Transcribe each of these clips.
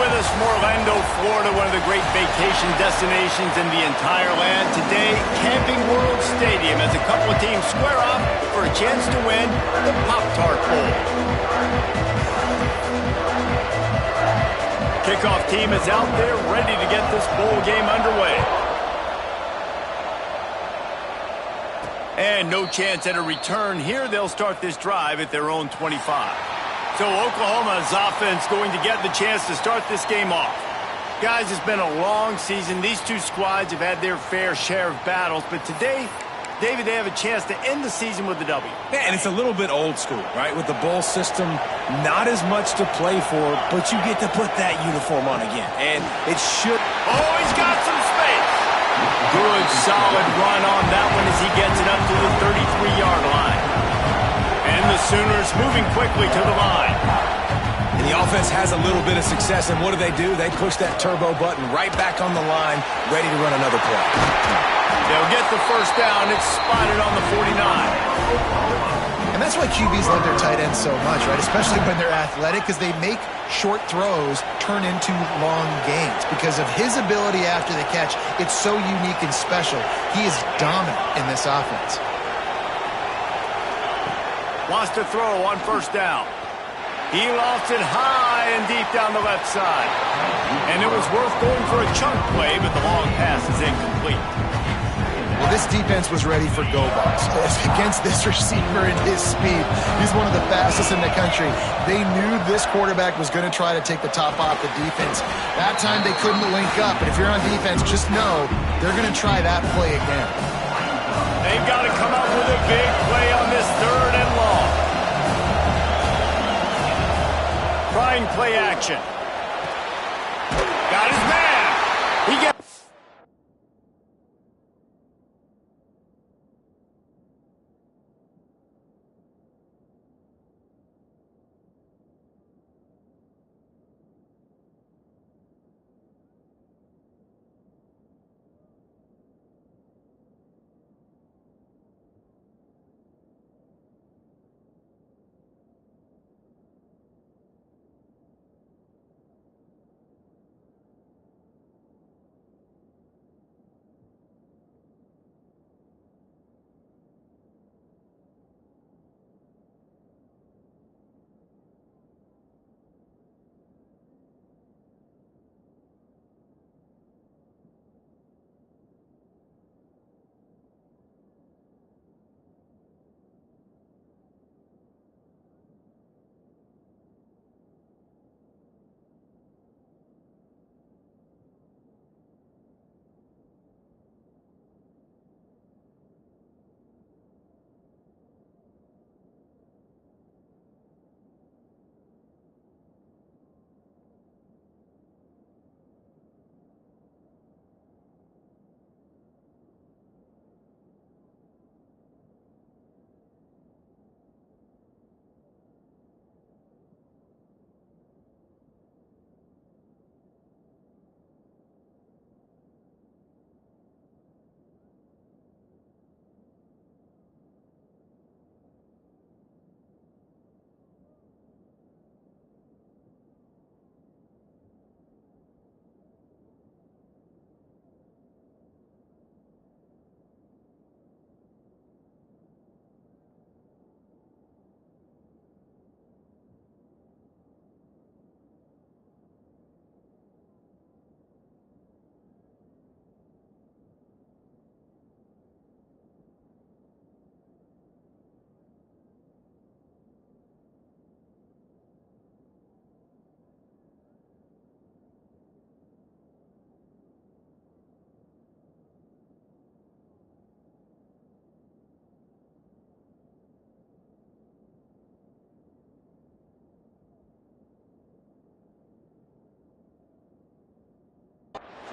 with us from Orlando, Florida, one of the great vacation destinations in the entire land. Today, Camping World Stadium as a couple of teams square off for a chance to win the Pop-Tart Bowl. Kickoff team is out there ready to get this bowl game underway. And no chance at a return here. They'll start this drive at their own 25. So Oklahoma's offense going to get the chance to start this game off. Guys, it's been a long season. These two squads have had their fair share of battles, but today, David, they have a chance to end the season with a W. Yeah, and it's a little bit old school, right? With the bowl system, not as much to play for, but you get to put that uniform on again. And it should... Oh, he's got some space. Good, solid run on that one as he gets it up to the 33-yard line. And the Sooners moving quickly to the line. And the offense has a little bit of success, and what do? They push that turbo button right back on the line, ready to run another play. They'll get the first down. It's spotted on the 49. And that's why QBs love their tight ends so much, right? Especially when they're athletic, because they make short throws turn into long gains. Because of his ability after the catch, it's so unique and special. He is dominant in this offense. Wants to throw on first down. He lost it high and deep down the left side. And it was worth going for a chunk play, but the long pass is incomplete. Well, this defense was ready for go balls. Against this receiver and his speed, he's one of the fastest in the country. They knew this quarterback was going to try to take the top off the defense. That time they couldn't link up, but if you're on defense, just know they're going to try that play again. They've got to come up with a big play on this third and long. Trying play action. Got his man. He gets...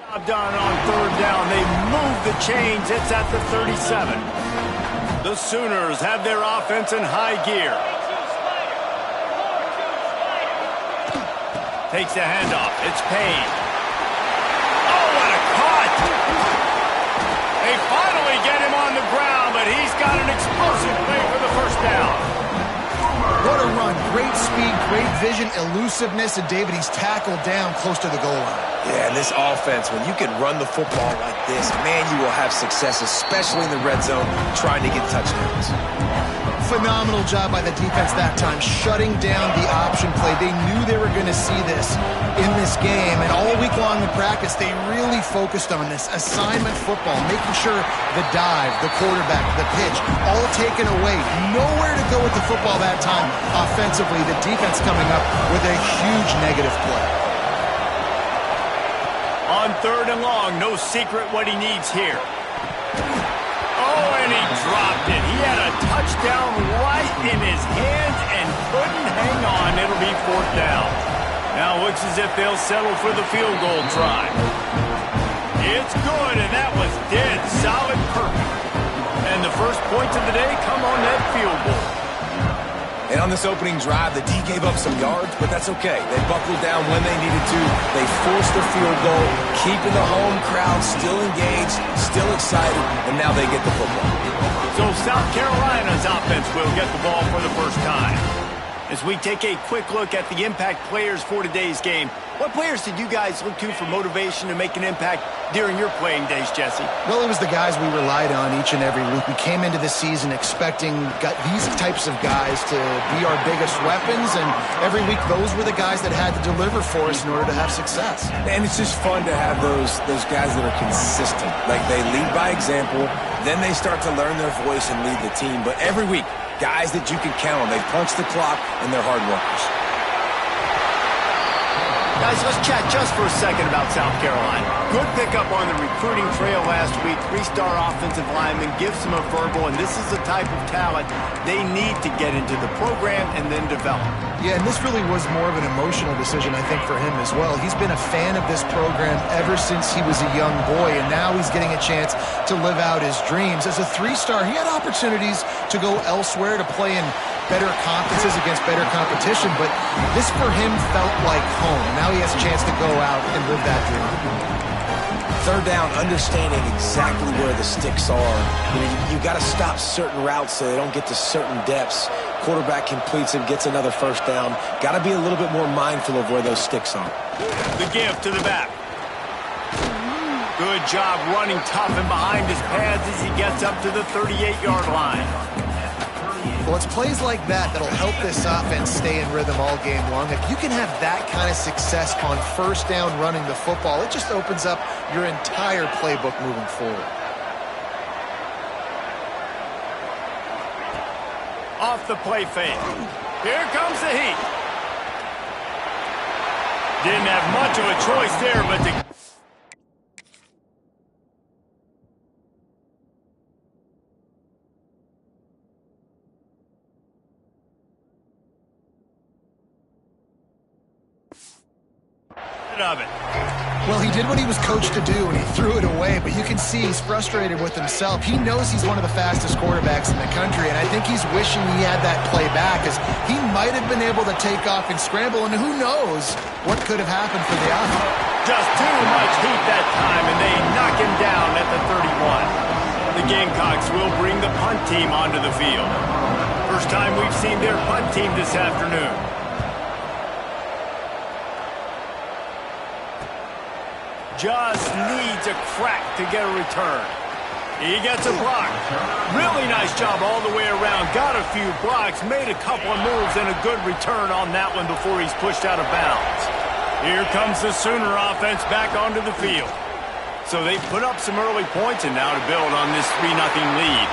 Job done on third down. They move the chains. It's at the 37. The Sooners have their offense in high gear. Takes the handoff. It's Payne. Oh, what a cut! They finally get him on the ground, but he's got an explosive play for the first down. What a run run. Great speed, great vision, elusiveness, and David, he's tackled down close to the goal line. Yeah, and this offense, when you can run the football like this, man, you will have success, especially in the red zone, trying to get touchdowns. Phenomenal job by the defense that time, shutting down the option play. They knew they were going to see this in this game, and all week long in practice, they really focused on this assignment football, making sure the dive, the quarterback, the pitch, all taken away. Nowhere to go with the football that time. Offensively, the defense coming up with a huge negative play. On 3rd and long, no secret what he needs here. Oh, and he dropped it. He had a touchdown right in his hands and couldn't hang on. It'll be 4th down. Now looks as if they'll settle for the field goal try. It's good, and that was dead solid perfect. And the first points of the day come on that field goal. And on this opening drive, the D gave up some yards, but that's okay. They buckled down when they needed to. They forced the field goal, keeping the home crowd still engaged, still excited, and now they get the football. So South Carolina's offense will get the ball for the first time. As we take a quick look at the impact players for today's game, what players did you guys look to for motivation to make an impact during your playing days, Jesse? Well, it was the guys we relied on each and every week. We came into the season expecting these types of guys to be our biggest weapons, and every week those were the guys that had to deliver for us in order to have success. And it's just fun to have those guys that are consistent. Like, they lead by example, then they start to learn their voice and lead the team. But every week, guys that you can count on. They punch the clock, and they're hard workers. Guys, let's chat just for a second about South Carolina. Good pickup on the recruiting trail last week. 3-star offensive lineman gives them a verbal, and this is the type of talent they need to get into the program and then develop. Yeah, and this really was more of an emotional decision, I think, for him as well. He's been a fan of this program ever since he was a young boy, and now he's getting a chance to live out his dreams. As a 3-star, he had opportunities to go elsewhere to play in better conferences against better competition, but this for him felt like home. Now he has a chance to go out and live that dream. 3rd down, understanding exactly where the sticks are. You got to stop certain routes so they don't get to certain depths. Quarterback completes and gets another 1st down. Got to be a little bit more mindful of where those sticks are. The give to the back. Good job running tough and behind his pads as he gets up to the 38-yard line. Well, it's plays like that that'll help this offense stay in rhythm all game long. If you can have that kind of success on 1st down running the football, it just opens up your entire playbook moving forward. Off the play fake. Here comes the heat. Didn't have much of a choice there, but the... of it. Well, he did what he was coached to do, and he threw it away, but you can see he's frustrated with himself. He knows he's one of the fastest quarterbacks in the country, and I think he's wishing he had that play back, as he might have been able to take off and scramble, and who knows what could have happened for the offense. Just too much heat that time, and they knock him down at the 31. The Gamecocks will bring the punt team onto the field. First time we've seen their punt team this afternoon. Just needs a crack to get a return. He gets a block. Really nice job all the way around. Got a few blocks, made a couple of moves, and a good return on that one before he's pushed out of bounds. Here comes the Sooner offense back onto the field. So they put up some early points, and now to build on this 3-0 lead.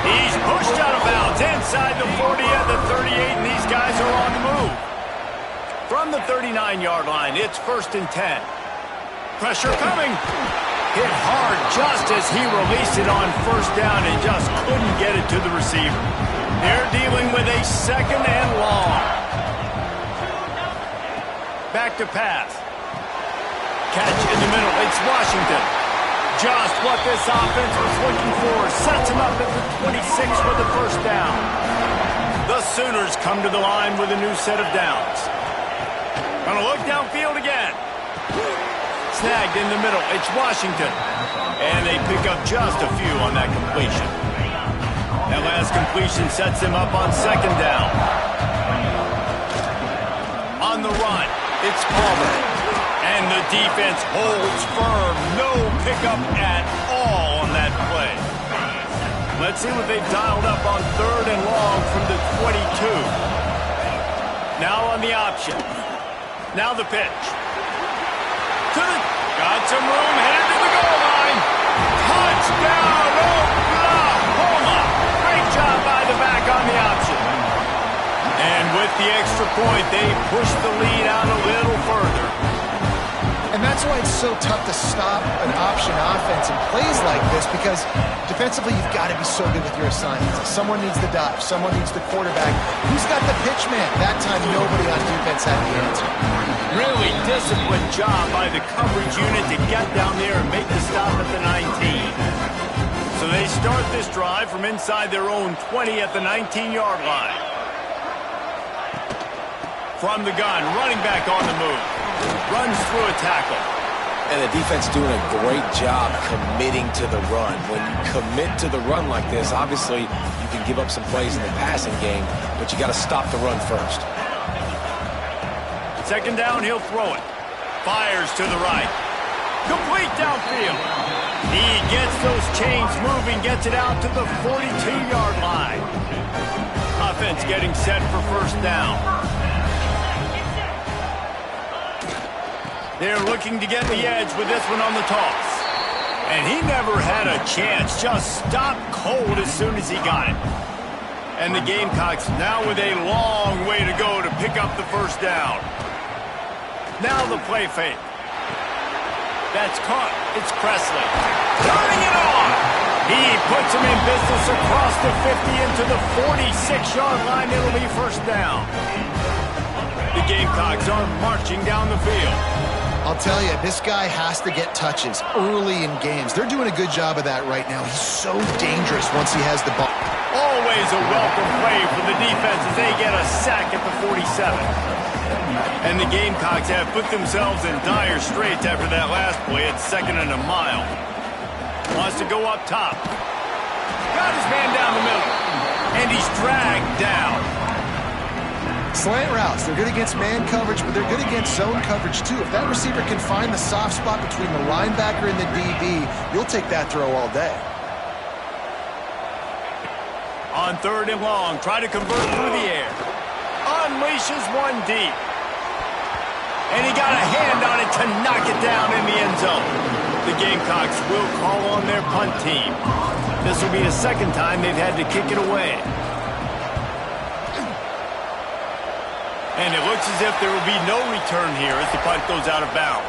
He's pushed out of bounds inside the 40 at the 38, and these guys are on the move. From the 39-yard line, it's 1st and 10. Pressure coming. Hit hard just as he released it on 1st down and just couldn't get it to the receiver. They're dealing with a 2nd and long. Back to pass. Catch in the middle. It's Washington. Just what this offense was looking for. Sets him up at the 26 for the 1st down. The Sooners come to the line with a new set of downs. Gonna look downfield again. Snagged in the middle. It's Washington. And they pick up just a few on that completion. That last completion sets them up on 2nd down. the run. It's Palmer. And the defense holds firm. No pickup at all on that play. Let's see what they've dialed up on 3rd and long from the 22. Now on the option. Now the pitch. Got some room, headed to the goal line. Touchdown, Oklahoma. Great job by the back on the option. And with the extra point, they push the lead out a little further. And that's why it's so tough to stop an option offense in plays like this, because defensively you've got to be so good with your assignments. Someone needs the dive. Someone needs the quarterback. Who's got the pitch man? That time nobody on defense had the answer. Really disciplined job by the coverage unit to get down there and make the stop at the 19. So they start this drive from inside their own 20 at the 19-yard line. From the gun, running back on the move. Runs through a tackle. And the defense doing a great job committing to the run. When you commit to the run like this, obviously you can give up some plays in the passing game, but you got to stop the run first. Second down, he'll throw it. Fires to the right. Complete downfield. He gets those chains moving, gets it out to the 42-yard line. Offense getting set for first down. They're looking to get the edge with this one on the toss. And he never had a chance. Just stopped cold as soon as he got it. And the Gamecocks now with a long way to go to pick up the first down. Now the play fake. That's caught. It's Presley. Turning it on. He puts him in business across the 50 into the 46-yard line. It'll be first down. The Gamecocks are marching down the field. I'll tell you, this guy has to get touches early in games. They're doing a good job of that right now. He's so dangerous once he has the ball. Always a welcome play for the defense as they get a sack at the 47. And the Gamecocks have put themselves in dire straits after that last play at 2nd and a mile. Wants to go up top. Got his man down the middle. And he's dragged down. Slant routes, they're good against man coverage, but they're good against zone coverage too. If that receiver can find the soft spot between the linebacker and the DB, you'll take that throw all day. On 3rd and long, try to convert through the air. Unleashes one deep. And he got a hand on it to knock it down in the end zone. The Gamecocks will call on their punt team. This will be the second time they've had to kick it away. And it looks as if there will be no return here as the punt goes out of bounds.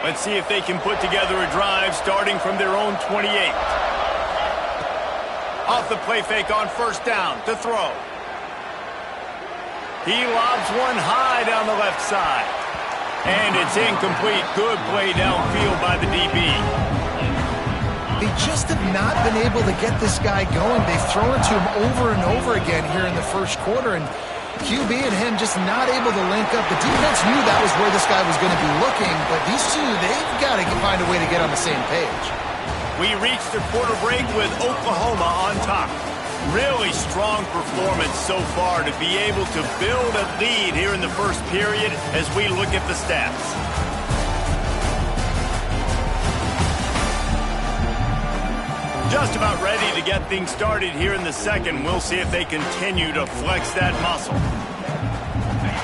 Let's see if they can put together a drive starting from their own 28. Off the play fake on first down to throw. He lobs one high down the left side. And it's incomplete. Good play downfield by the DB. They just have not been able to get this guy going. They've thrown it to him over and over again here in the first quarter, and QB and him just not able to link up. The defense knew that was where this guy was going to be looking, but these two, they've got to find a way to get on the same page. We reached the quarter break with Oklahoma on top. Really strong performance so far to be able to build a lead here in the first period as we look at the stats. Just about ready to get things started here in the second. We'll see if they continue to flex that muscle.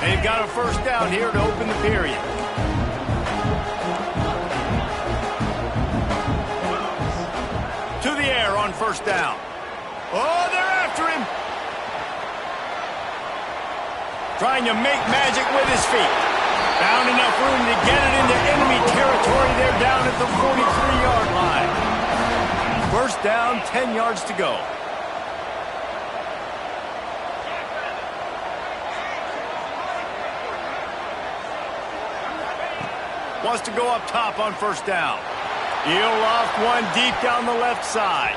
They've got a first down here to open the period. To the air on first down. Oh, they're after him. Trying to make magic with his feet. Found enough room to get it into enemy territory. They're down at the 43-yard line. First down, 10 yards to go. Wants to go up top on first down. He'll loft one deep down the left side.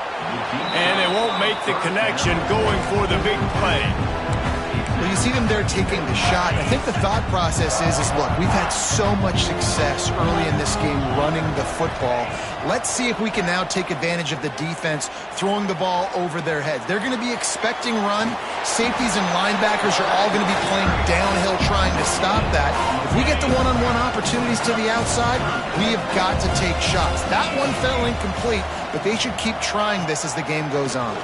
And it won't make the connection going for the big play. Well, you you see them there taking the shot. I think the thought process is look, we've had so much success early in this game running the football. Let's see if we can now take advantage of the defense throwing the ball over their heads. They're going to be expecting run. Safeties and linebackers are all going to be playing downhill trying to stop that. If we get the one-on-one opportunities to the outside, we have got to take shots. That one fell incomplete, but they should keep trying this as the game goes on.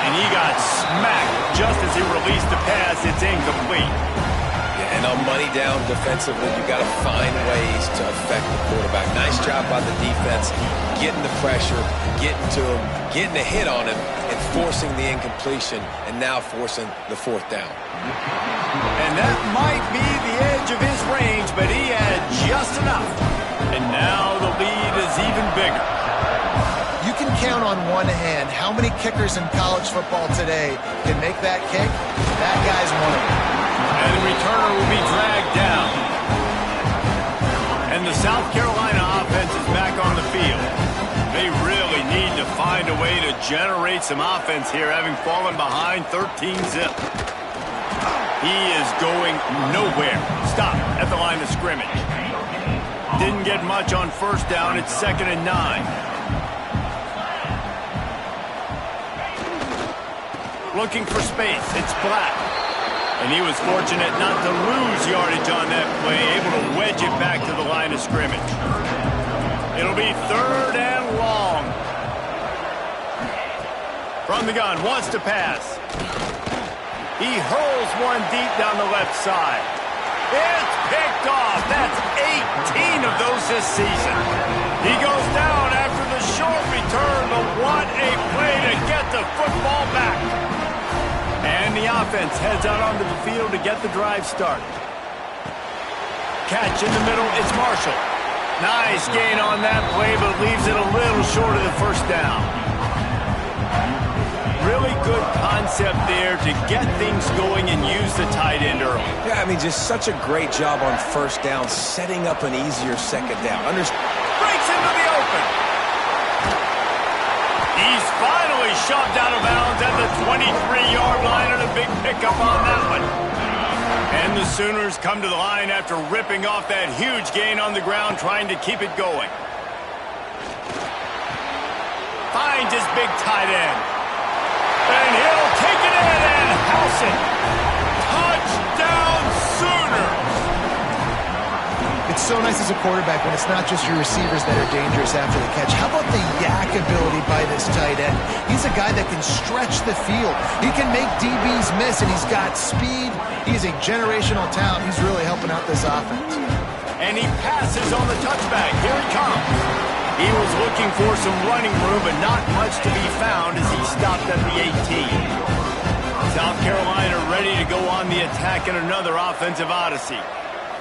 And he got smacked just as he released the pass. It's incomplete. And on money down defensively, you've got to find ways to affect the quarterback. Nice job by the defense, getting the pressure, getting to him, getting a hit on him, and forcing the incompletion, and now forcing the fourth down. And that might be the edge of his range, but he had just enough. And now the lead is even bigger. You can count on one hand how many kickers in college football today can make that kick. That guy's one of them. And the returner will be dragged down. And the South Carolina offense is back on the field. They really need to find a way to generate some offense here, having fallen behind 13-0. He is going nowhere. Stop at the line of scrimmage. Didn't get much on first down. It's 2nd and 9. Looking for space. It's Black. And he was fortunate not to lose yardage on that play, able to wedge it back to the line of scrimmage. It'll be 3rd and long. From the gun, wants to pass. He hurls one deep down the left side. It's picked off. That's 18 of those this season. He goes down after the short return, but what a play to get the football back. And the offense heads out onto the field to get the drive started. Catch in the middle, it's Marshall. Nice gain on that play, but leaves it a little short of the first down. Really good concept there to get things going and use the tight end early. Yeah, I mean, just such a great job on first down, setting up an easier second down. Breaks into the open. He's finally shoved out of bounds at the 23-yard line, and a big pickup on that one. And the Sooners come to the line after ripping off that huge gain on the ground, trying to keep it going. Finds his big tight end. And he'll take it in and house it. Touchdown, Sooners! It's so nice as a quarterback when it's not just your receivers that are dangerous after the catch. How about the yak ability by this tight end? He's a guy that can stretch the field. He can make DBs miss, and he's got speed. He's a generational talent. He's really helping out this offense. And he passes on the touchback. Here he comes. He was looking for some running room, but not much to be found as he stopped at the 18. South Carolina ready to go on the attack in another offensive odyssey.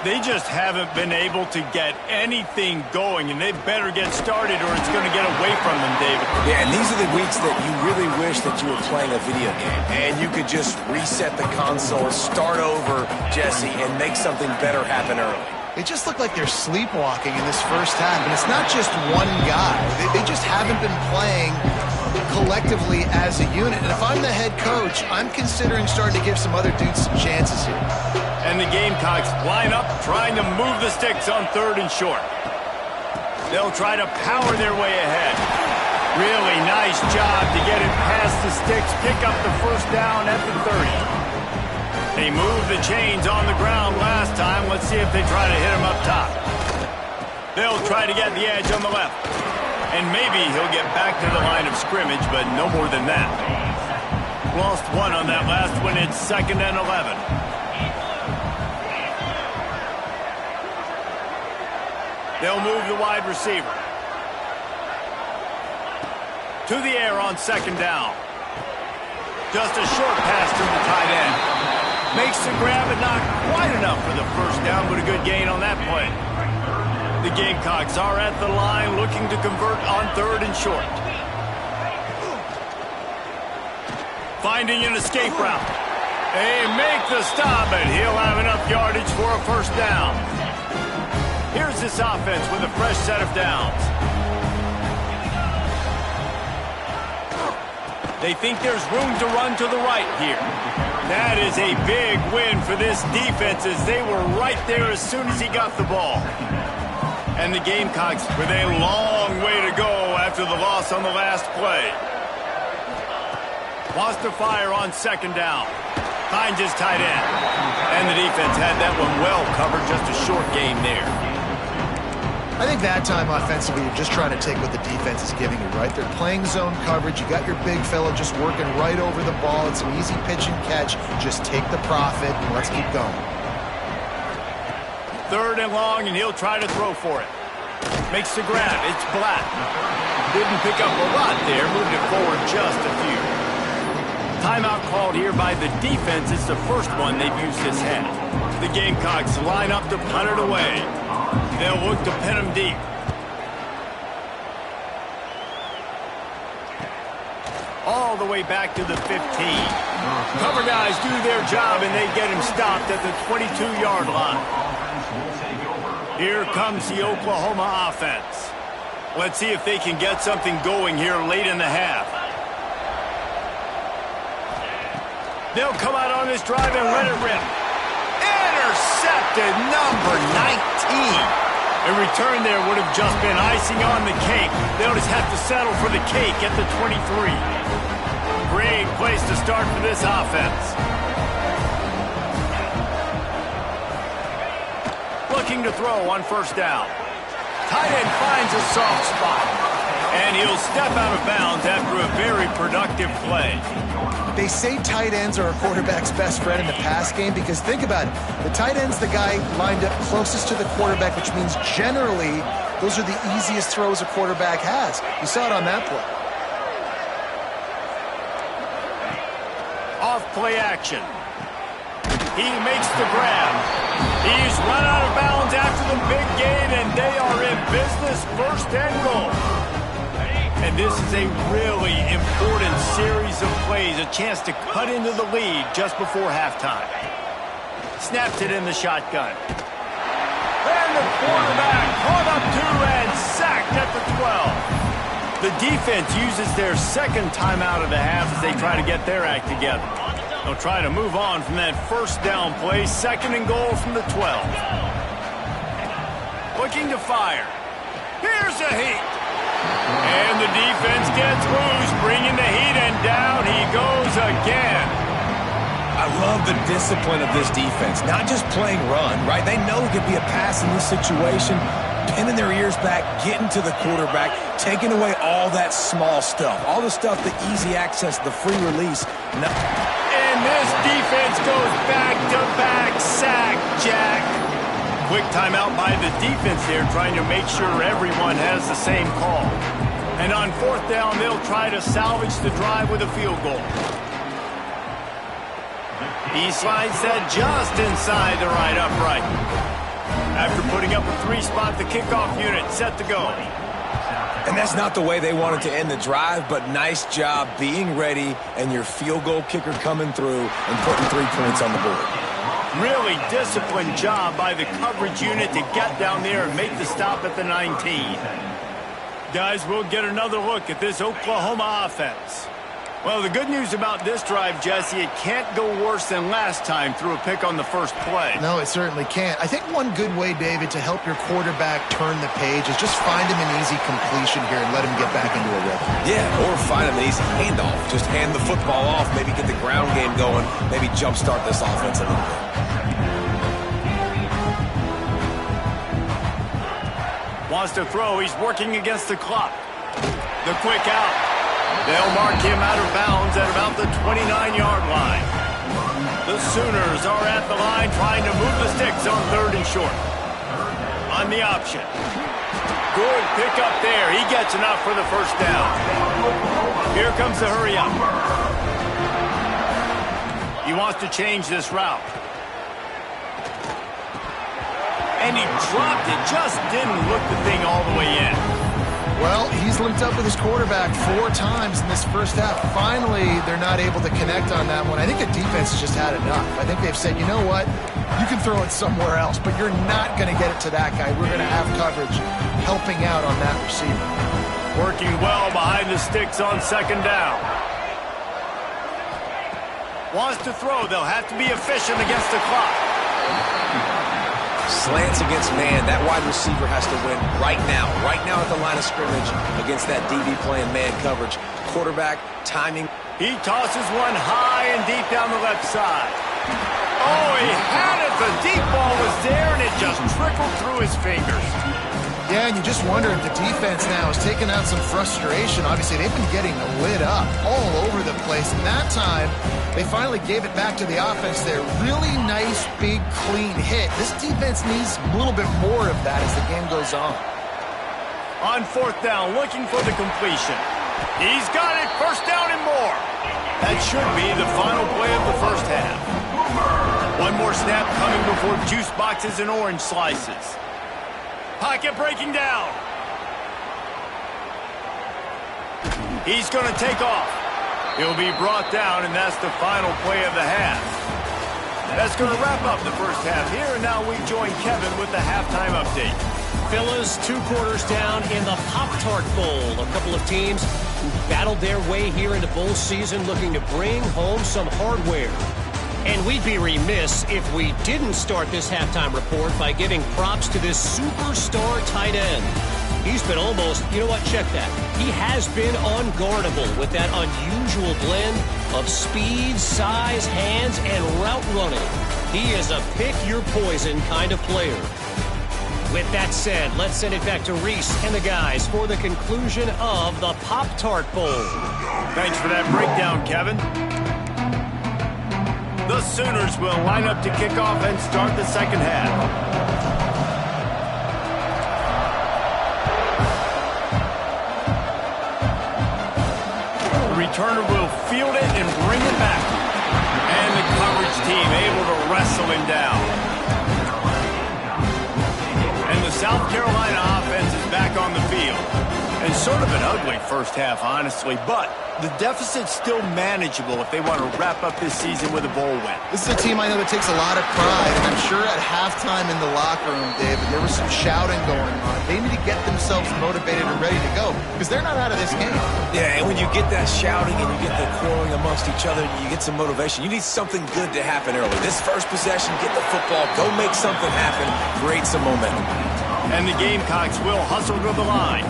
They just haven't been able to get anything going, and they better get started or it's going to get away from them, David. Yeah, and these are the weeks that you really wish that you were playing a video game, and you could just reset the console, start over, Jesse, and make something better happen early. They just look like they're sleepwalking in this first half, and it's not just one guy. They just haven't been playing collectively as a unit. And if I'm the head coach, I'm considering starting to give some other dudes some chances here. And the Gamecocks line up, trying to move the sticks on 3rd and short. They'll try to power their way ahead. Really nice job to get it past the sticks, pick up the first down at the 30. They moved the chains on the ground last time. Let's see if they try to hit him up top. They'll try to get the edge on the left. And maybe he'll get back to the line of scrimmage, but no more than that. Lost one on that last one. It's 2nd and 11. They'll move the wide receiver. To the air on 2nd down. Just a short pass to the tight end. Makes the grab, and not quite enough for the first down, but a good gain on that play. The Gamecocks are at the line looking to convert on 3rd and short. Finding an escape route. They make the stop, and he'll have enough yardage for a first down. Here's this offense with a fresh set of downs. They think there's room to run to the right here. That is a big win for this defense as they were right there as soon as he got the ball. And the Gamecocks with a long way to go after the loss on the last play. Wants to fire on second down. Finds his tight end. And the defense had that one well covered, just a short game there. I think that time offensively, you're just trying to take what the defense is giving you, right? They're playing zone coverage. You got your big fella just working right over the ball. It's an easy pitch and catch. Just take the profit and let's keep going. 3rd and long, and he'll try to throw for it. Makes the grab. It's Black. Didn't pick up a lot there. Moved it forward just a few. Timeout called here by the defense. It's the first one they've used this half. The Gamecocks line up to punt it away. They'll look to pin him deep. All the way back to the 15. Cover guys do their job, and they get him stopped at the 22-yard line. Here comes the Oklahoma offense. Let's see if they can get something going here late in the half. They'll come out on this drive and let it rip. Intercepted, number 19. A return there would have just been icing on the cake. They'll just have to settle for the cake at the 23. Great place to start for this offense. Looking to throw on first down. Tight end finds a soft spot. And he'll step out of bounds after a very productive play. They say tight ends are a quarterback's best friend in the pass game because think about it. The tight end's the guy lined up closest to the quarterback, which means generally those are the easiest throws a quarterback has. You saw it on that play. Off play action. He makes the grab. He's run out of bounds after the big gain, and they are in business, 1st and goal. And this is a really important series of plays, a chance to cut into the lead just before halftime. Snaps it in the shotgun. And the quarterback caught up to and sacked at the 12. The defense uses their second timeout of the half as they try to get their act together. They'll try to move on from that first down play, 2nd and goal from the 12. Looking to fire. Here's a heat. And the defense gets loose, bringing the heat, and down he goes again. I love the discipline of this defense. Not just playing run, right? They know it could be a pass in this situation, pinning their ears back, getting to the quarterback, taking away all that small stuff, all the stuff, the easy access, the free release. No. And this defense goes back-to-back sack, Jack. Quick timeout by the defense there, trying to make sure everyone has the same call. And on 4th down, they'll try to salvage the drive with a field goal. He slides that just inside the right upright. After putting up a 3-spot, the kickoff unit set to go. And that's not the way they wanted to end the drive, but nice job being ready and your field goal kicker coming through and putting 3 points on the board. Really disciplined job by the coverage unit to get down there and make the stop at the 19. Guys, we'll get another look at this Oklahoma offense. Well, the good news about this drive, Jesse, it can't go worse than last time through a pick on the first play. No, it certainly can't. I think one good way, David, to help your quarterback turn the page is just find him an easy completion here and let him get back into a rhythm. Yeah, or find him an easy handoff. Just hand the football off, maybe get the ground game going, maybe jumpstart this offense a little bit. Wants to throw. He's working against the clock. The quick out. They'll mark him out of bounds at about the 29-yard line. The Sooners are at the line trying to move the sticks on 3rd and short. On the option. Good pick up there. He gets enough for the first down. Here comes the hurry up. He wants to change this route. And he dropped it. Just didn't look the thing all the way in. Well, he's linked up with his quarterback 4 times in this first half. Finally, they're not able to connect on that one. I think the defense has just had enough. I think they've said, you know what? You can throw it somewhere else, but you're not going to get it to that guy. We're going to have coverage helping out on that receiver. Working well behind the sticks on 2nd down. Wants to throw. They'll have to be efficient against the clock. Slants against man. That wide receiver has to win right now at the line of scrimmage against that DB playing man coverage. Quarterback, timing. He tosses one high and deep down the left side. Oh, he had it. The deep ball was there, and it just trickled through his fingers. Yeah, and you just wonder if the defense now is taking out some frustration. Obviously, they've been getting lit up all over the place. And that time, they finally gave it back to the offense there. Really nice, big, clean hit. This defense needs a little bit more of that as the game goes on. On fourth down, looking for the completion. He's got it. First down and more. That should be the final play of the first half. One more snap coming before juice boxes and orange slices. Pocket breaking down. He's going to take off. He'll be brought down, and that's the final play of the half. That's going to wrap up the first half here, and now we join Kevin with the halftime update. Fellas, 2 quarters down in the Pop-Tart Bowl. A couple of teams who battled their way here into bowl season looking to bring home some hardware. And we'd be remiss if we didn't start this halftime report by giving props to this superstar tight end. He's been almost, you know what, check that. He has been unguardable with that unusual blend of speed, size, hands, and route running. He is a pick-your-poison kind of player. With that said, let's send it back to Reese and the guys for the conclusion of the Pop-Tart Bowl. Thanks for that breakdown, Kevin. The Sooners will line up to kick off and start the second half. The returner will field it and bring it back. And the coverage team able to wrestle him down. And the South Carolina offense is back on the field. And sort of an ugly first half, honestly, but the deficit's still manageable if they want to wrap up this season with a bowl win. This is a team I know that takes a lot of pride, and I'm sure at halftime in the locker room, David, there was some shouting going on. They need to get themselves motivated and ready to go, because they're not out of this game. Yeah, and when you get that shouting and you get the quarreling amongst each other, you get some motivation. You need something good to happen early. This first possession, get the football, go make something happen, create some momentum. And the Gamecocks will hustle to the line.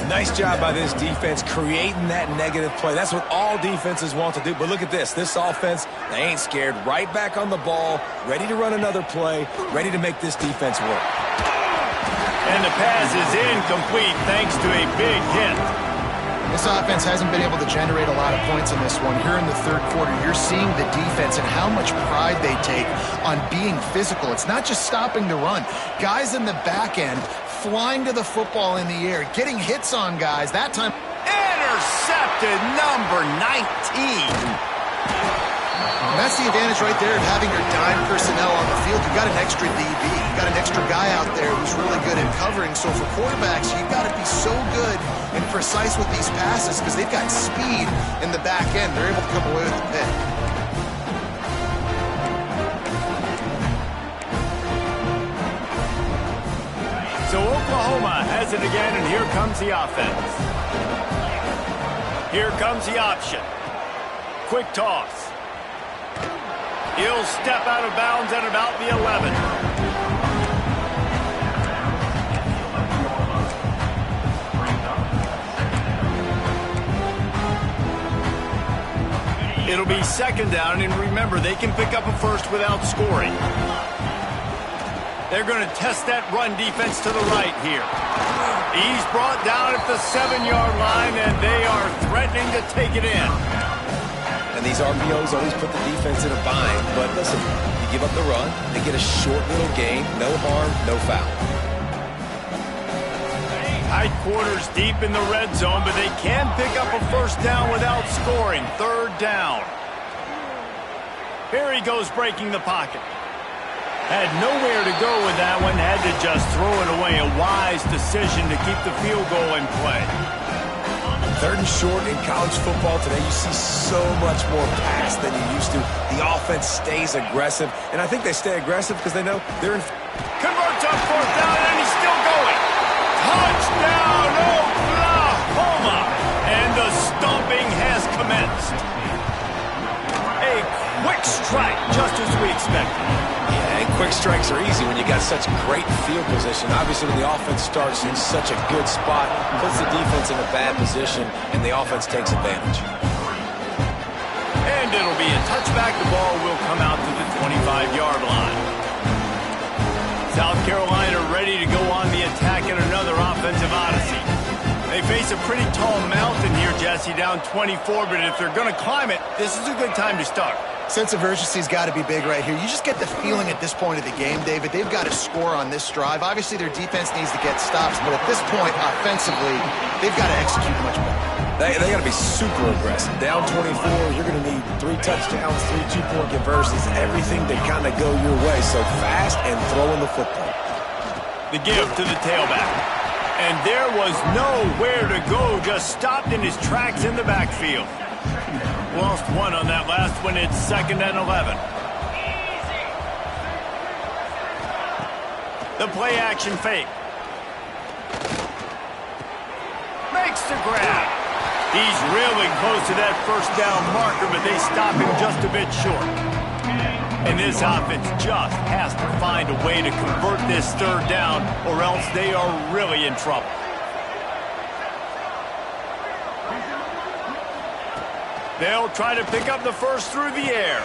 Nice job by this defense creating that negative play. That's what all defenses want to do. But look at this. This offense, they ain't scared. Right back on the ball, ready to run another play, ready to make this defense work. And the pass is incomplete thanks to a big hit. This offense hasn't been able to generate a lot of points in this one. Here in the third quarter, you're seeing the defense and how much pride they take on being physical. It's not just stopping to run. Guys in the back end flying to the football in the air, getting hits on guys. That time, intercepted, number 19. And that's the advantage right there of having your dime personnel on the field. You've got an extra DB. You've got an extra guy out there who's really good at covering. So for quarterbacks, you've got to be so good and precise with these passes because they've got speed in the back end. They're able to come away with the pick. So Oklahoma has it again, and here comes the offense. Here comes the option. Quick toss. He'll step out of bounds at about the 11. It'll be second down, and remember, they can pick up a first without scoring. They're going to test that run defense to the right here. He's brought down at the 7-yard line, and they are threatening to take it in. And these RPOs always put the defense in a bind. But listen, you give up the run, they get a short little gain, no harm, no foul. Tight quarters deep in the red zone, but they can pick up a first down without scoring. Third down. Here he goes breaking the pocket. Had nowhere to go with that one, had to just throw it away. A wise decision to keep the field goal in play. Third and short in college football today, you see so much more pass than you used to. The offense stays aggressive, and I think they stay aggressive because they know they're in. Converts on fourth down, and he's still going. Touchdown, Oklahoma! And the stomping has commenced. A strikes are easy when you got such great field position. Obviously, when the offense starts in such a good spot, puts the defense in a bad position, and the offense takes advantage. And it'll be a touchback. The ball will come out to the 25-yard line. South Carolina ready to go on the attack in another offensive odyssey. They face a pretty tall mountain here, Jesse, down 24, but if they're going to climb it, this is a good time to start. Sense of urgency's got to be big right here. You just get the feeling at this point of the game, David, they've got to score on this drive. Obviously, their defense needs to get stops, but at this point, offensively, they've got to execute much better. They got to be super aggressive. Down 24, you're going to need 3 touchdowns, 3 two-point conversions, everything to kind of go your way. So fast and throwing the football. The give to the tailback. And there was nowhere to go, just stopped in his tracks in the backfield. Lost one on that last one. It's 2nd and 11. The play action fake. Makes the grab. He's really close to that first down marker, but they stop him just a bit short. And this offense just has to find a way to convert this 3rd down, or else they are really in trouble. They'll try to pick up the first through the air.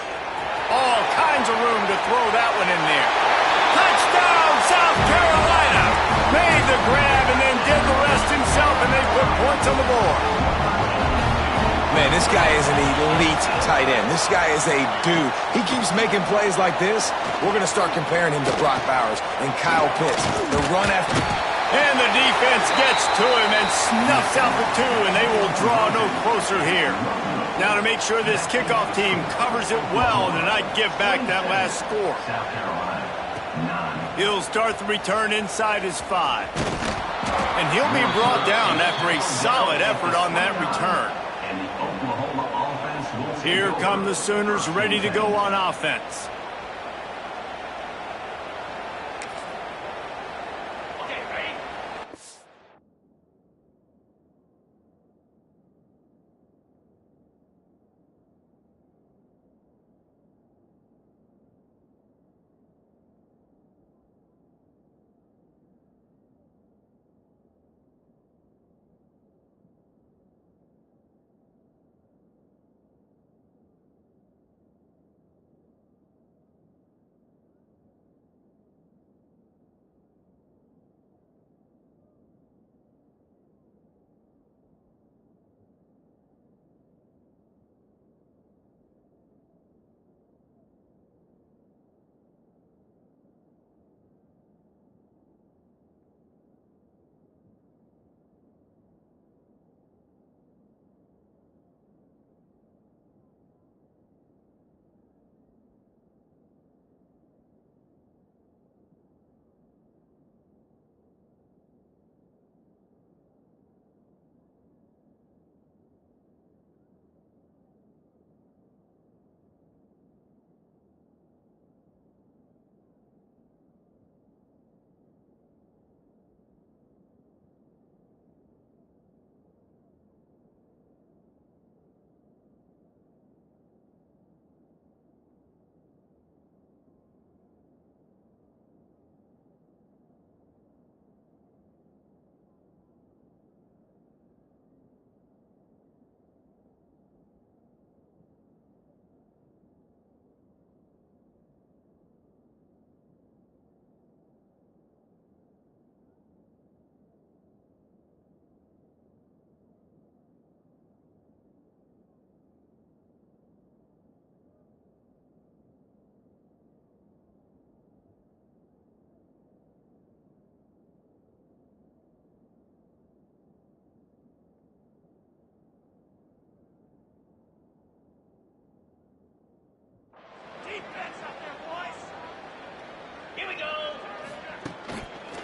All kinds of room to throw that one in there. Touchdown, South Carolina! Made the grab and then did the rest himself, and they put points on the board. Man, this guy is an elite tight end. This guy is a dude. He keeps making plays like this. We're going to start comparing him to Brock Bowers and Kyle Pitts. The run after... And the defense gets to him and snuffs out the 2, and they will draw no closer here. Now to make sure this kickoff team covers it well and not give back that last score. He'll start the return inside his 5. And he'll be brought down after a solid effort on that return. Here come the Sooners ready to go on offense.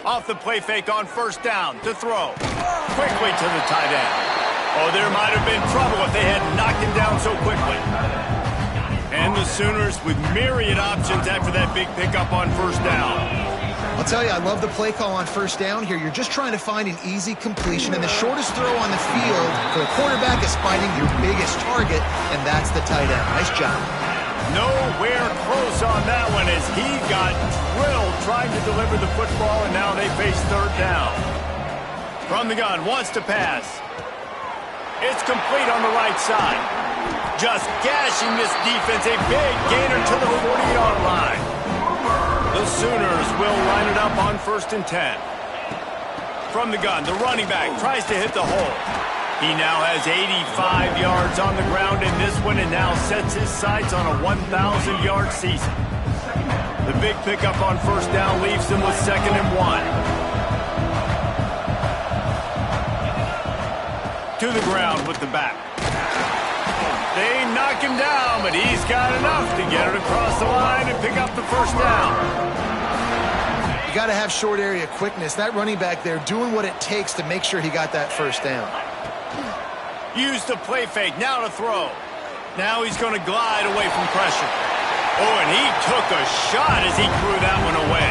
Off the play fake on 1st down to throw. Quickly to the tight end. Oh, there might have been trouble if they had knocked him down so quickly. And the Sooners with myriad options after that big pickup on 1st down. I'll tell you, I love the play call on 1st down here. You're just trying to find an easy completion, and the shortest throw on the field for a quarterback is finding your biggest target, and that's the tight end. Nice job. Nowhere close on that one as he got drilled trying to deliver the football, and now they face third down. From the gun, wants to pass. It's complete on the right side. Just gashing this defense, a big gainer to the 40-yard line. The Sooners will line it up on 1st and 10. From the gun, the running back tries to hit the hole. He now has 85 yards on the ground in this one and now sets his sights on a 1,000-yard season. The big pickup on 1st down leaves them with 2nd and 1. To the ground with the back. They knock him down, but he's got enough to get it across the line and pick up the 1st down. You got to have short area quickness. That running back there doing what it takes to make sure he got that 1st down. Used the play fake, now to throw. Now he's going to glide away from pressure. Oh, and he took a shot as he threw that one away.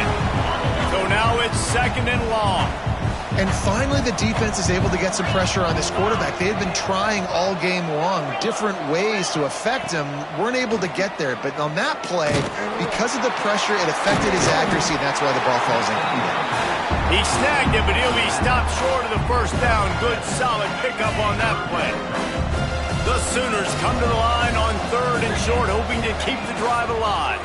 So now it's 2nd and long. And finally, the defense is able to get some pressure on this quarterback. They had been trying all game long, different ways to affect him, weren't able to get there. But on that play, because of the pressure, it affected his accuracy, and that's why the ball falls in. He snagged it, but he'll be stopped short of the 1st down. Good, solid pickup on that play. The Sooners come to the line on 3rd and short, hoping to keep the drive alive.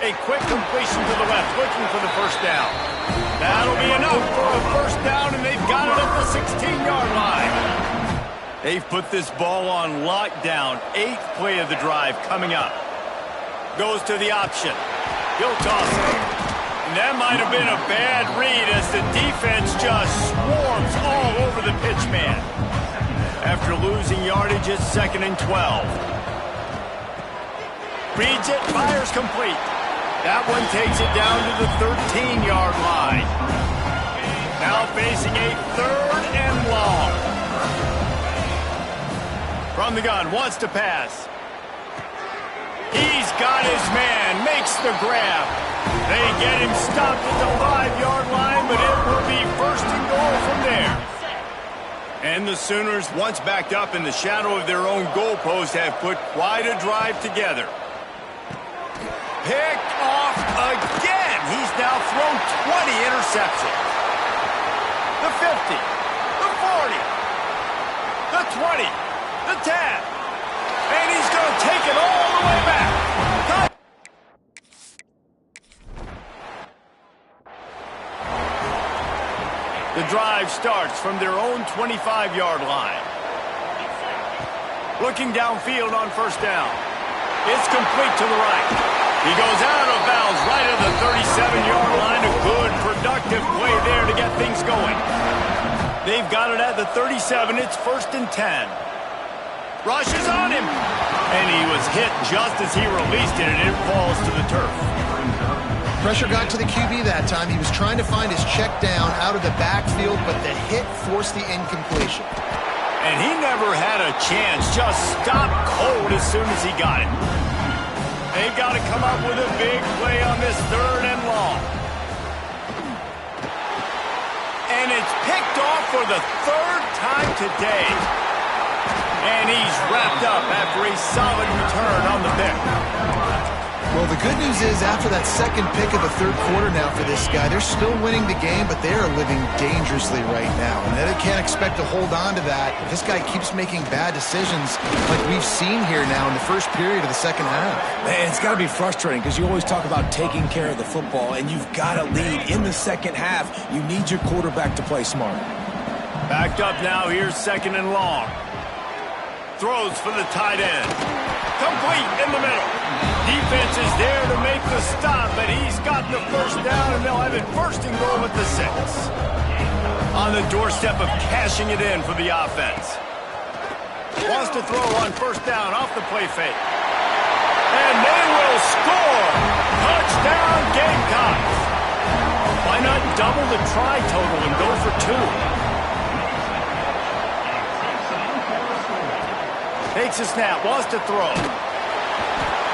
A quick completion to the left, looking for the 1st down. That'll be enough for a 1st down, and they've got it at the 16-yard line. They've put this ball on lockdown. 8th play of the drive coming up. Goes to the option. He'll toss it. And that might have been a bad read as the defense just swarms all over the pitch man. After losing yardage, it's 2nd and 12. Reads it, fires complete. That one takes it down to the 13-yard line. Now facing a 3rd and long. From the gun, wants to pass. He's got his man, makes the grab. They get him stopped at the 5-yard line, but it will be 1st and goal from there. And the Sooners, once backed up in the shadow of their own goalpost, have put quite a drive together. Picked off again. He's now thrown 20 interceptions. The 50, the 40, the 20, the 10. And he's going to take it all the way back. The drive starts from their own 25-yard line. Looking downfield on 1st down. It's complete to the right. He goes out of bounds right at the 37-yard line. A good, productive play there to get things going. They've got it at the 37. It's 1st and 10. Rushes on him. And he was hit just as he released it, and it falls to the turf. Pressure got to the QB that time. He was trying to find his check down out of the backfield, but the hit forced the incompletion. And he never had a chance. Just stopped cold as soon as he got it. They've got to come up with a big play on this 3rd and long. And it's picked off for the 3rd time today. And he's wrapped up after a solid return on the pick. Well, the good news is after that 2nd pick of the 3rd quarter now for this guy, they're still winning the game, but they are living dangerously right now. And they can't expect to hold on to that. This guy keeps making bad decisions like we've seen here now in the 1st period of the 2nd half. Man, it's got to be frustrating because you always talk about taking care of the football, and you've got to lead in the 2nd half. You need your quarterback to play smart. Backed up now, here's 2nd and long. Throws for the tight end. Complete in the middle. Defense is there to make the stop, but he's got the 1st down, and they'll have it 1st and goal at the 6. On the doorstep of cashing it in for the offense. Wants to throw on 1st down off the play fake. And they will score. Touchdown, Gamecocks. Why not double the try total and go for 2? Takes a snap, wants to throw.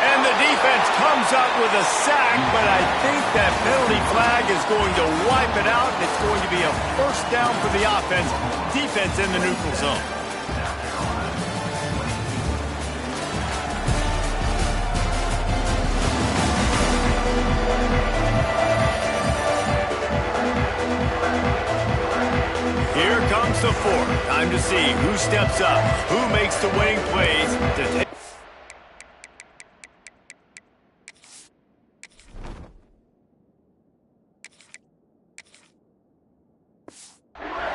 And the defense comes up with a sack, but I think that penalty flag is going to wipe it out. It's going to be a 1st down for the offense. Defense in the neutral zone. Here comes the fourth. Time to see who steps up, who makes the winning plays to take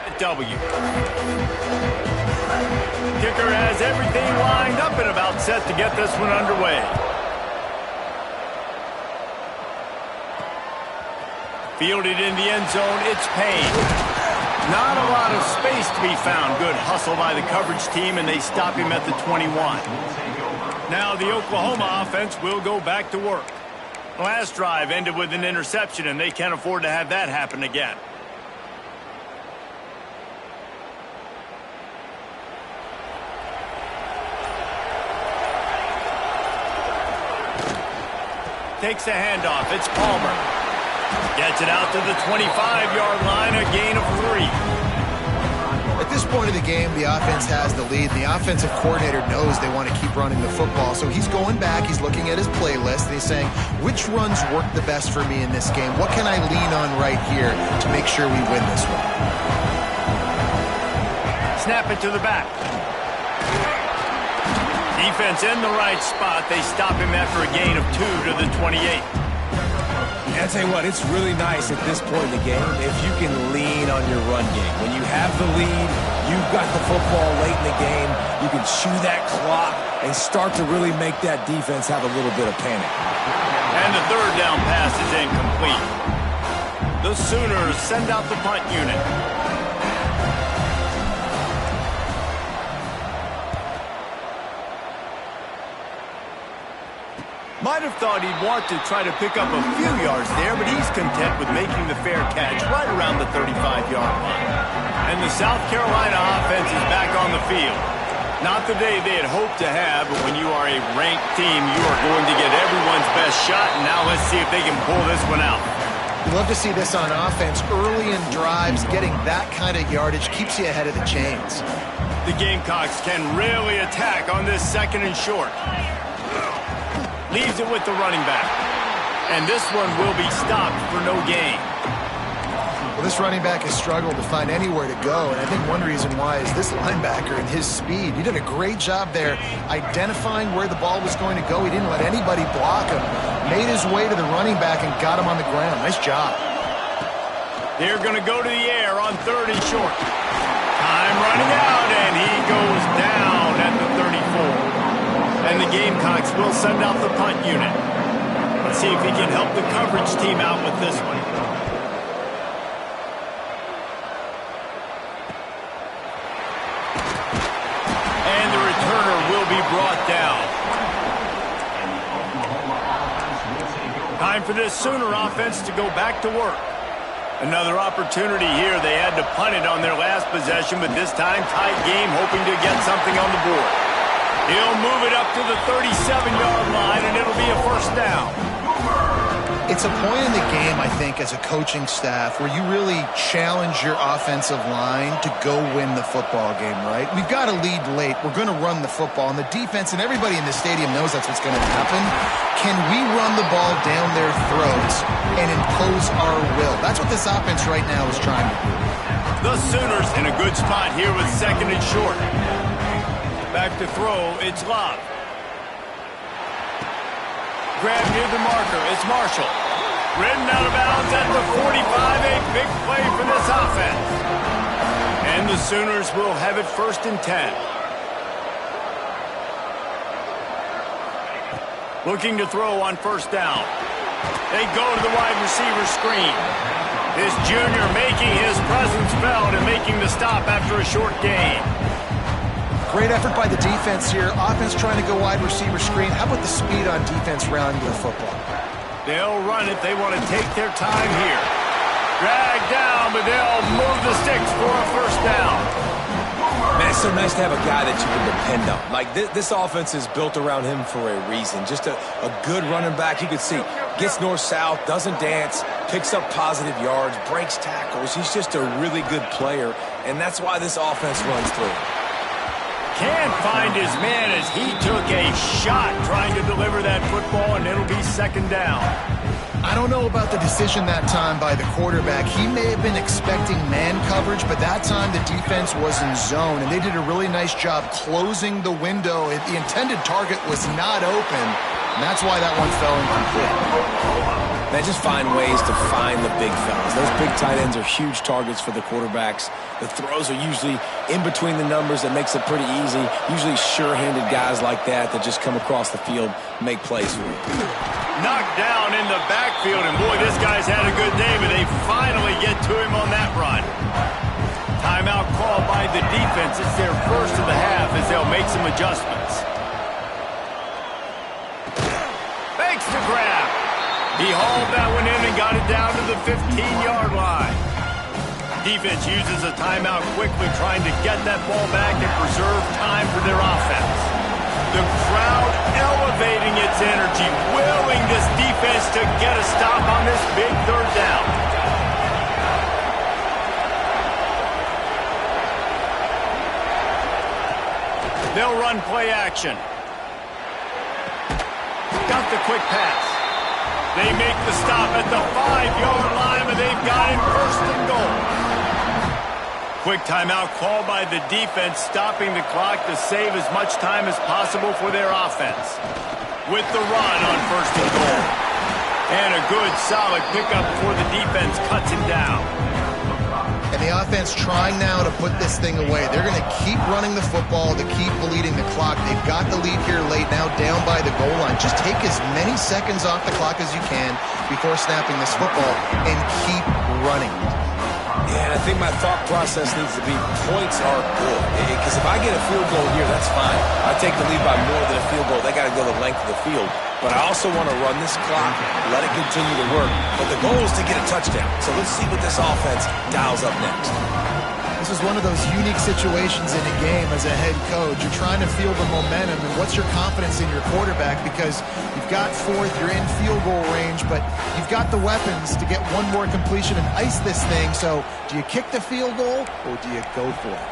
a W. Kicker has everything lined up and about set to get this one underway. Fielded in the end zone, it's Payne. Not a lot of space to be found. Good hustle by the coverage team, and they stop him at the 21. Now the Oklahoma offense will go back to work. Last drive ended with an interception, and they can't afford to have that happen again. Takes a handoff. It's Palmer. Gets it out to the 25-yard line, a gain of 3. At this point of the game, the offense has the lead. The offensive coordinator knows they want to keep running the football. So he's going back, he's looking at his playlist, and he's saying, which runs work the best for me in this game? What can I lean on right here to make sure we win this one? Snap it to the back. Defense in the right spot. They stop him after a gain of 2 to the 28. I'll tell you what, it's really nice at this point in the game if you can lean on your run game. When you have the lead, you've got the football late in the game, you can chew that clock and start to really make that defense have a little bit of panic. And the third down pass is incomplete. The Sooners send out the punt unit. Might have thought he'd want to try to pick up a few yards there, but he's content with making the fair catch right around the 35-yard line. And the South Carolina offense is back on the field. Not the day they had hoped to have, but when you are a ranked team, you are going to get everyone's best shot, and now let's see if they can pull this one out. You love to see this on offense. Early in drives, getting that kind of yardage keeps you ahead of the chains. The Gamecocks can really attack on this second and short. Leaves it with the running back. And this one will be stopped for no gain. Well, this running back has struggled to find anywhere to go, and I think one reason why is this linebacker and his speed. He did a great job there identifying where the ball was going to go. He didn't let anybody block him. Made his way to the running back and got him on the ground. Nice job. They're going to go to the air on 3rd and short. Time running out, and he goes down at the 34. And the Gamecocks will send out the punt unit. Let's see if he can help the coverage team out with this one. And the returner will be brought down. Time for this Sooner offense to go back to work. Another opportunity here. They had to punt it on their last possession, but this time tight game, hoping to get something on the board. He'll move it up to the 37-yard line, and it'll be a first down. It's a point in the game, I think, as a coaching staff where you really challenge your offensive line to go win the football game, right? We've got to lead late. We're going to run the football, and the defense and everybody in the stadium knows that's what's going to happen. Can we run the ball down their throats and impose our will? That's what this offense right now is trying to do. The Sooners in a good spot here with 2nd and short. Back to throw, it's Love. Grab near the marker, it's Marshall. Ridden out of bounds at the 45, a big play for this offense. And the Sooners will have it 1st and 10. Looking to throw on 1st down. They go to the wide receiver screen. This junior making his presence felt and making the stop after a short gain. Great effort by the defense here. Offense trying to go wide receiver screen. How about the speed on defense rounding the football? They'll run it. They want to take their time here. Drag down, but they'll move the sticks for a 1st down. Man, it's so nice to have a guy that you can depend on. Like, this offense is built around him for a reason. Just a good running back. You can see, gets north-south, doesn't dance, picks up positive yards, breaks tackles. He's just a really good player, and that's why this offense runs through. Can't find his man as he took a shot trying to deliver that football, and it'll be 2nd down. I don't know about the decision that time by the quarterback. He may have been expecting man coverage, but that time the defense was in zone, and they did a really nice job closing the window. The intended target was not open, and that's why that one fell incomplete. They just find ways to find the big fellas. Those big tight ends are huge targets for the quarterbacks. The throws are usually in between the numbers. That makes it pretty easy. Usually sure-handed guys like that just come across the field, make plays for you. Knocked down in the backfield, and boy, this guy's had a good day, but they finally get to him on that run. Timeout called by the defense. It's their first of the half as they'll make some adjustments. Fakes the grab. He hauled that one in and got it down to the 15-yard line. Defense uses a timeout quickly, trying to get that ball back and preserve time for their offense. The crowd elevating its energy, willing this defense to get a stop on this big third down. They'll run play action. Got the quick pass. They make the stop at the 5-yard line, but they've got it first and goal. Quick timeout called by the defense, stopping the clock to save as much time as possible for their offense. With the run on first and goal. And a good, solid pickup before the defense cuts him down. And the offense trying now to put this thing away. They're going to keep running the football to keep bleeding the clock. They've got the lead here late, now down by the goal line. Just take as many seconds off the clock as you can before snapping this football and keep running. Yeah, and I think my thought process needs to be points are good. Because if I get a field goal here, that's fine. I take the lead by more than a field goal. They got to go the length of the field. But I also want to run this clock, let it continue to work. But the goal is to get a touchdown. So let's see what this offense dials up next. This is one of those unique situations in a game as a head coach. You're trying to feel the momentum, and what's your confidence in your quarterback? Because you've got fourth, you're in field goal range, but you've got the weapons to get one more completion and ice this thing. So do you kick the field goal, or do you go for it?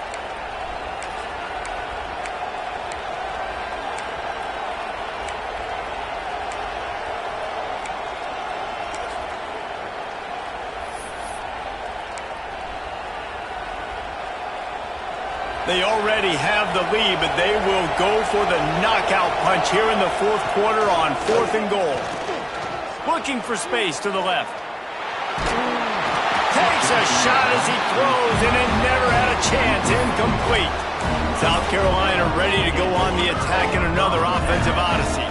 They already have the lead, but they will go for the knockout punch here in the fourth quarter on fourth and goal. Looking for space to the left. Takes a shot as he throws, and it never had a chance. Incomplete. South Carolina ready to go on the attack in another offensive odyssey.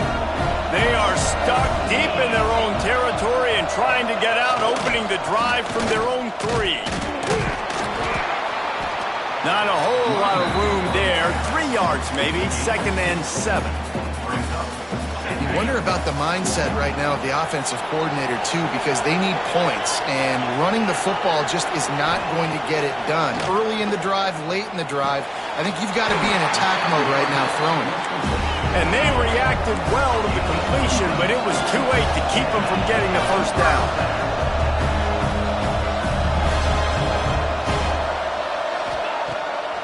They are stuck deep in their own territory and trying to get out, opening the drive from their own 3. Not a whole lot of room there. 3 yards maybe, 2nd and 7. You wonder about the mindset right now of the offensive coordinator, too, because they need points, and running the football just is not going to get it done. Early in the drive, late in the drive, I think you've got to be in attack mode right now throwing it. And they reacted well to the completion, but it was too late to keep them from getting the first down.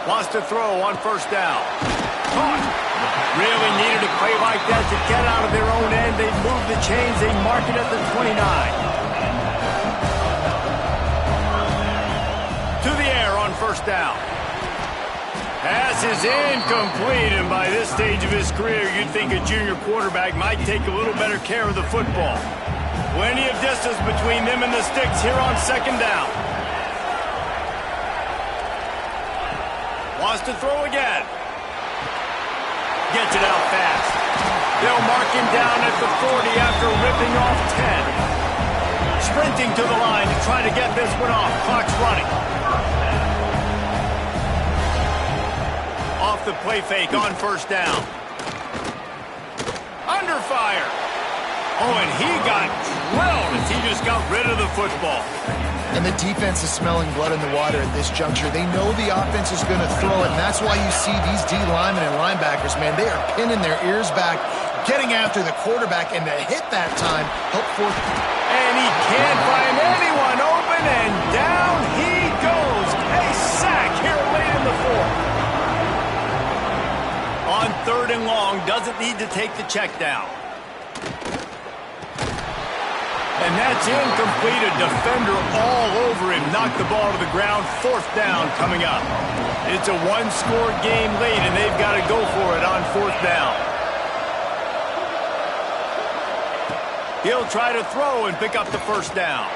Wants to throw on first down. Caught. Really needed a play like that to get out of their own end. They move the chains. They mark it at the 29. To the air on first down. Pass is incomplete, and by this stage of his career, you'd think a junior quarterback might take a little better care of the football. Plenty of distance between them and the sticks here on second down. Wants to throw again. Gets it out fast. They'll mark him down at the 40 after ripping off 10. Sprinting to the line to try to get this one off. Clock's running. Off the play fake on first down. Under fire. Oh, and he got drilled as he just got rid of the football. And the defense is smelling blood in the water at this juncture. They know the offense is going to throw it, and that's why you see these D linemen and linebackers, man, they are pinning their ears back, getting after the quarterback, and to hit that time, help force. And he can't find anyone open, and down he goes. A sack here late in the fourth. On third and long, doesn't need to take the check down. And that's incomplete. A defender all over him. Knocked the ball to the ground. 4th down coming up. It's a one-score game late, and they've got to go for it on 4th down. He'll try to throw and pick up the 1st down.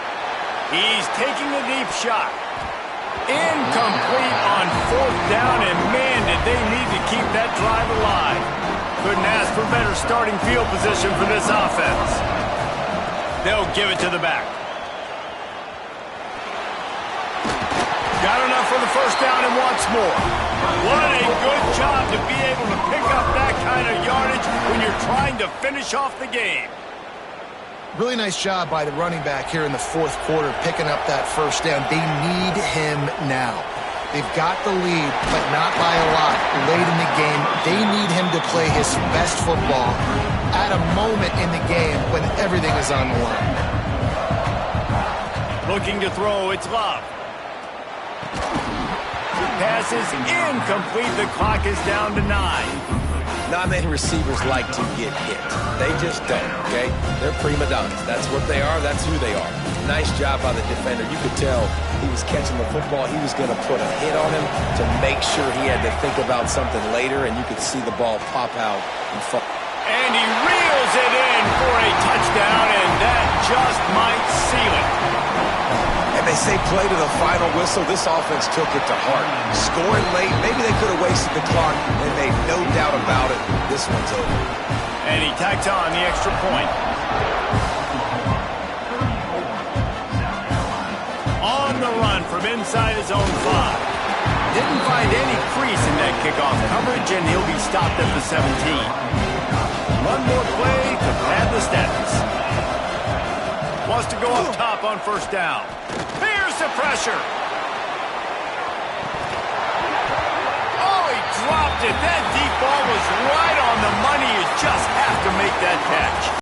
He's taking a deep shot. Incomplete on 4th down, and man, did they need to keep that drive alive. Couldn't ask for better starting field position for this offense. They'll give it to the back. Got enough for the 1st down and wants more. What a good job to be able to pick up that kind of yardage when you're trying to finish off the game. Really nice job by the running back here in the 4th quarter, picking up that 1st down. They need him now. They've got the lead, but not by a lot late in the game. They need him to play his best football at a moment in the game when everything is on the line. Looking to throw, it's Love. Pass is incomplete. The clock is down to 9. Not many receivers like to get hit. They just don't, okay? They're prima donnas. That's what they are. That's who they are. Nice job by the defender. You could tell he was catching the football. He was going to put a hit on him to make sure he had to think about something later, and you could see the ball pop out and fall. And he reels it in for a touchdown, and that just might seal it. And they say play to the final whistle. This offense took it to heart. Scoring late, maybe they could have wasted the clock. They made no doubt about it. This one's over. And he tacks on the extra point. On the run from inside his own 5. Didn't find any crease in that kickoff coverage, and he'll be stopped at the 17. One more play to pad the stats. Wants to go up top on 1st down. Here's the pressure. Oh, he dropped it. That deep ball was right on the money. You just have to make that catch.